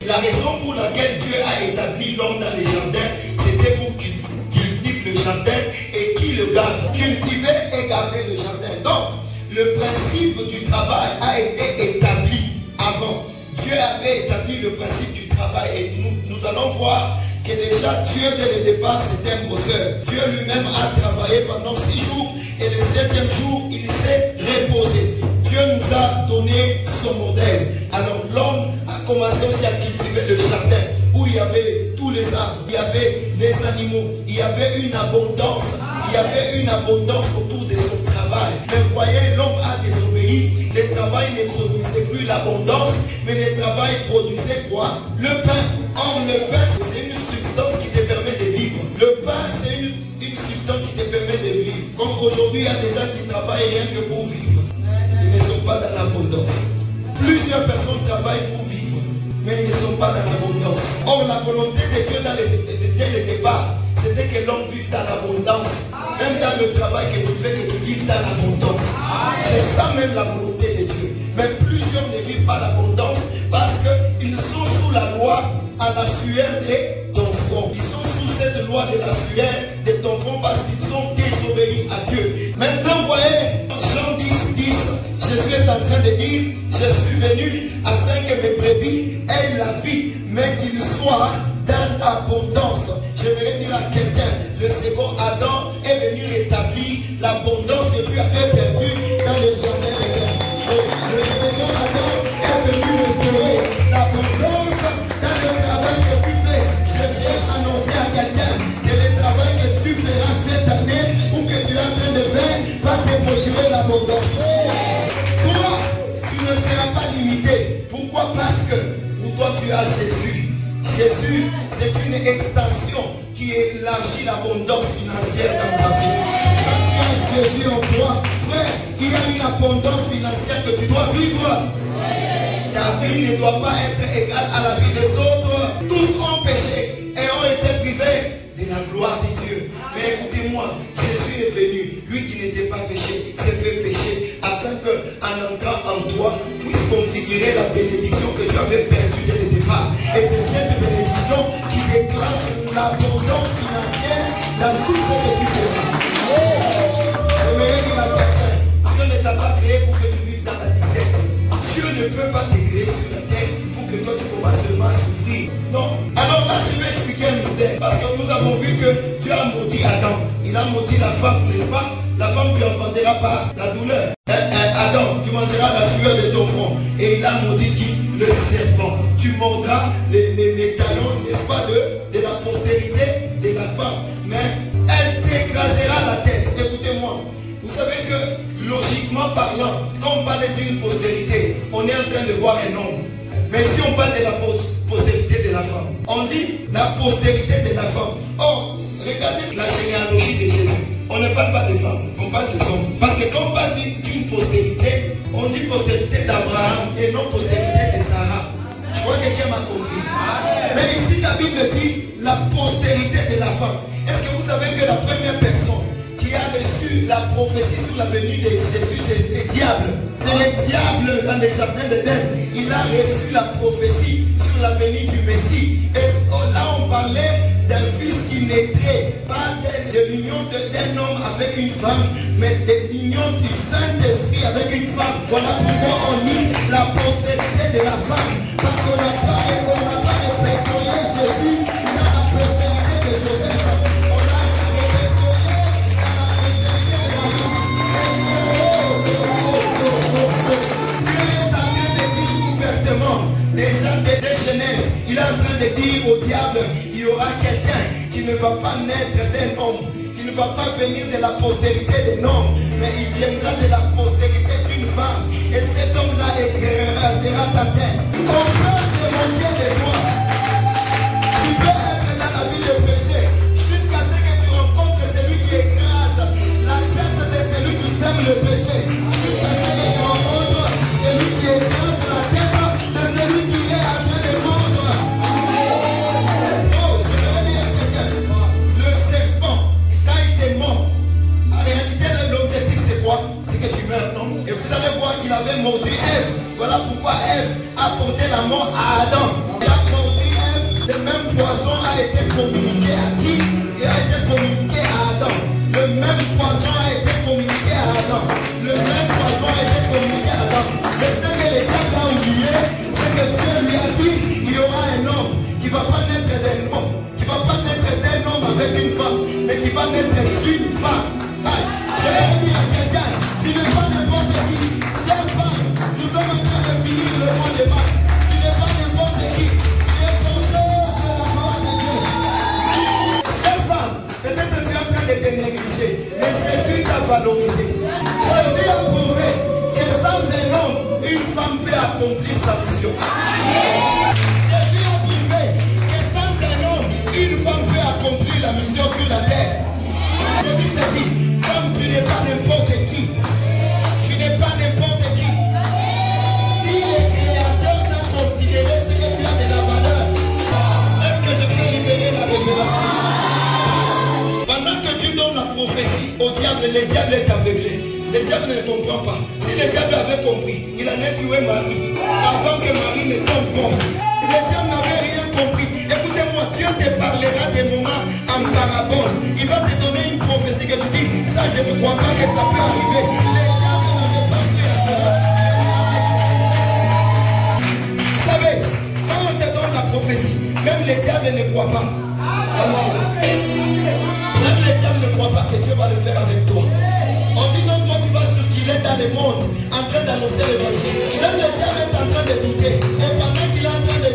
La raison pour laquelle Dieu a établi l'homme dans les jardins, c'était pour qu'il cultive le jardin et qu'il le garde. Cultiver et garder le jardin. Donc, le principe du travail a été établi avant. Dieu avait établi le principe du travail et nous allons voir que déjà Dieu dès le départ c'était un bosseur. Dieu lui-même a travaillé pendant 6 jours et le 7e jour il s'est reposé. Dieu nous a donné son modèle. Alors l'homme a commencé aussi à cultiver le jardin où il y avait tous les arbres, il y avait les animaux, il y avait une abondance. Il y avait une abondance autour de son travail. Mais vous voyez, l'homme a désobéi. Le travail ne produisait plus l'abondance, mais le travail produisait quoi? Le pain. Or, le pain, c'est une substance qui te permet de vivre. Le pain, c'est une substance qui te permet de vivre. Comme aujourd'hui, il y a des gens qui travaillent rien que pour vivre. Ils ne sont pas dans l'abondance. Plusieurs personnes travaillent pour vivre, mais ils ne sont pas dans l'abondance. Or, la volonté de Dieu dès le départ, c'était que l'homme vive dans l'abondance. Même dans le travail que tu fais, que tu vives dans l'abondance. C'est ça même la volonté de Dieu. Mais plusieurs ne vivent pas l'abondance parce qu'ils sont sous la loi à la sueur de ton front. Ils sont sous cette loi de la sueur de ton front parce qu'ils ont désobéi à Dieu. Maintenant, vous voyez, Jean 10, Jésus est en train de dire, je suis venu afin que mes brebis aient la vie, mais qu'ils soient dans l'abondance. Je vais dire à quelqu'un, le second Adam est venu rétablir l'abondance que tu avais perdue dans le jardin d'Éden. Le second Adam est venu restaurer l'abondance dans le travail que tu fais. Je viens annoncer à quelqu'un que le travail que tu feras cette année ou que tu es en train de faire va te procurer l'abondance. Toi, tu ne seras pas limité. Pourquoi? Parce que pour toi tu as Jésus. Jésus, c'est une extension qui élargit l'abondance financière dans ta vie. Quand tu as Jésus en toi, frère, il y a une abondance financière que tu dois vivre. Ta vie ne doit pas être égale à la vie des autres. Tous ont péché et ont été privés de la gloire de Dieu. Mais écoutez-moi, Jésus est venu, lui qui n'était pas péché, s'est fait pécher, afin qu'en entrant en toi, puisse configurer la bénédiction que tu avais perdue dès le départ. Et c'est cette bénédiction qui déclenche l'abondance financière dans tout ce que tu fais. J'aimerais dire à quelqu'un, Dieu ne t'a pas créé pour que tu vives dans la disette. Dieu ne peut pas te créer sur la terre pour que toi tu commences seulement à souffrir. Non. Alors là, je vais expliquer un mystère. Parce que nous avons vu que Dieu a maudit Adam. Il a maudit la femme, n'est-ce pas? La femme tu enfanteras par la douleur. Adam, tu mangeras la sueur de ton front. Et il a maudit qui? Le serpent. Tu mordras les talons, n'est-ce pas, de la postérité de la femme. Mais elle t'écrasera la tête. Écoutez-moi. Vous savez que, logiquement parlant, quand on parle d'une postérité, on est en train de voir un homme. Mais si on parle de la postérité de la femme, on dit la postérité de la femme. Or, regardez la généalogie de Jésus. On ne parle pas de femmes, on parle de hommes. Parce que quand on parle d'une postérité, on dit postérité d'Abraham et non postérité de Sarah. Je crois que quelqu'un m'a compris. Mais ici, la Bible dit la postérité de la femme. Est-ce que vous savez que la première personne qui a reçu la prophétie sur la venue de Jésus, c'est le diable? C'est le diable dans le jardin d'Éden. Il a reçu la prophétie sur la venue du Messie. Et là, on parlait d'un fils qui naîtrait, pas de l'union d'un homme avec une femme, mais de l'union du Saint-Esprit avec une femme. Voilà pourquoi on dit la postérité de la femme. Parce qu'on n'a pas répertorié Jésus dans la postérité de Joseph. On a répertorié dans la postérité de la femme. Dieu est en train de dire ouvertement, déjà dès Genèse, il est en train de dire au diable, il y aura quelqu'un qui ne va pas naître d'un homme, qui ne va pas venir de la postérité d'un homme, mais il viendra de la postérité d'une femme. Et cet homme-là écrasera ta tête. On peut se moquer de toi. Tu peux être dans la vie de péché jusqu'à ce que tu rencontres celui qui écrase la tête de celui qui sème le péché. Jusqu'à ce que tu rencontres celui qui écrase la tête de celui qui est en train de mordre. Oh, je vais dire à quelqu'un. Le serpent, quand il te mord, en réalité, l'objectif c'est quoi? C'est que tu meurs, non? Et vous allez voir qu'il avait mordu Ève. Voilà pourquoi Ève a porté la mort à a été communiqué à qui? Il a été communiqué à Adam. Le même poison a été communiqué à Adam. Le même poison a été communiqué à Adam. Mais ce que les gens ont oublié, c'est que Dieu lui a dit, il y aura un homme qui ne va pas naître d'un homme, qui ne va pas naître d'un homme avec une femme, mais qui va naître d'une femme. Je vais dire à quelqu'un, tu n'es pas n'importe qui. Chère femme, nous sommes en train de finir le mois de mars. Tu n'es pas n'importe qui. Tu es porteuse de la gloire de Dieu. Chère femme, peut-être que tu es en train de te négliger, mais Jésus t'a valorisé. Jésus a prouvé que sans un homme, une femme peut accomplir sa mission. Jésus a prouvé que sans un homme, une femme peut accomplir la mission sur la terre. Je dis ceci, comme tu n'es pas n'importe qui, tu n'es pas n'importe qui. Si le Créateur t'a considéré, c'est que tu as de la valeur. Est-ce que je peux libérer la révélation? Pendant que tu donnes la prophétie au diable, le diable est aveuglé. Le diable ne comprend pas. Si le diable avait compris, il allait tuer Marie avant que Marie ne tombe gonfle. Le diable n'avait rien compris. Écoutez-moi, Dieu te parlera des moments en parabole. Il va te donner une prophétie que tu dis, ça je ne crois pas que ça peut arriver. Le diable n'avait pas pris à cela. Vous savez, quand on te donne la prophétie, même les diables ne croient pas. Même les diables ne croient pas que Dieu va le faire avec toi. On dit non, toi tu vas circuler dans le monde en train d'annoncer l'évangile. Même le diable est en train de douter. Et pendant qu'il est en train de